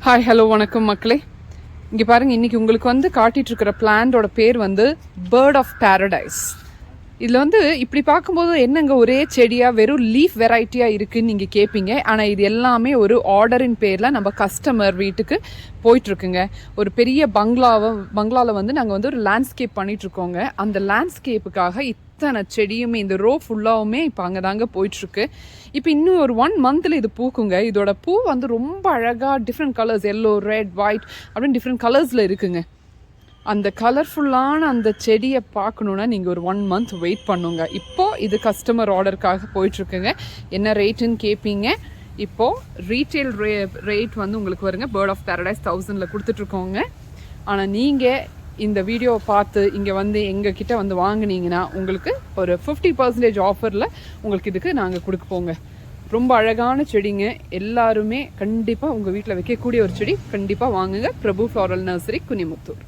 Hi hello வணக்கம் மக்களே. இங்கே பாருங்கள், இன்றைக்கி உங்களுக்கு வந்து காட்டிகிட்ருக்கிற பிளான்டோட பேர் வந்து பேர்ட் ஆஃப் பேரடைஸ். இதில் வந்து இப்படி பார்க்கும்போது என்னங்க ஒரே செடியாக வெறும் லீஃப் வெரைட்டியாக இருக்குதுன்னு நீங்கள் கேட்பீங்க. ஆனால் இது எல்லாமே ஒரு ஆர்டரின் பேரில் நம்ம கஸ்டமர் வீட்டுக்கு போயிட்டுருக்குங்க. ஒரு பெரிய பங்களாவில் வந்து நாங்கள் வந்து ஒரு லேண்ட்ஸ்கேப் பண்ணிகிட்ருக்கோங்க. அந்த லேண்ட்ஸ்கேப்புக்காக இத்தனை செடியுமே இந்த ரோ ஃபுல்லாகவுமே இப்போ அங்கே தாங்க போயிட்டுருக்கு. இப்போ இன்னும் ஒரு 1 மந்தில் இது பூக்குங்க. இதோட பூ வந்து ரொம்ப அழகாக different colours, yellow, red, white அப்படின்னு டிஃப்ரெண்ட் கலர்ஸில் இருக்குங்க. அந்த கலர்ஃபுல்லான அந்த செடியை பார்க்கணுன்னா நீங்கள் ஒரு 1 மந்த் வெயிட் பண்ணுங்க. இப்போது இது கஸ்டமர் ஆர்டருக்காக போயிட்டுருக்குங்க. என்ன ரேட்டுன்னு கேட்பீங்க. இப்போது ரீட்டெயில் ரேட் வந்து உங்களுக்கு வருங்க, பேர்ட் ஆஃப் பேரடைஸ் 1000 கொடுத்துட்ருக்கோங்க. ஆனால் நீங்கள் இந்த வீடியோவை பார்த்து இங்கே வந்து எங்ககிட்ட வந்து வாங்கினீங்கன்னா உங்களுக்கு ஒரு 50% ஆஃபரில் உங்களுக்கு இதுக்கு நாங்கள் கொடுப்போங்க. ரொம்ப அழகான செடிங்க. எல்லாருமே கண்டிப்பாக உங்கள் வீட்டில் வைக்கக்கூடிய ஒரு செடி கண்டிப்பாக வாங்குங்க. பிரபு ஃப்ளாரல் நர்சரி, குனிமுத்தூர்.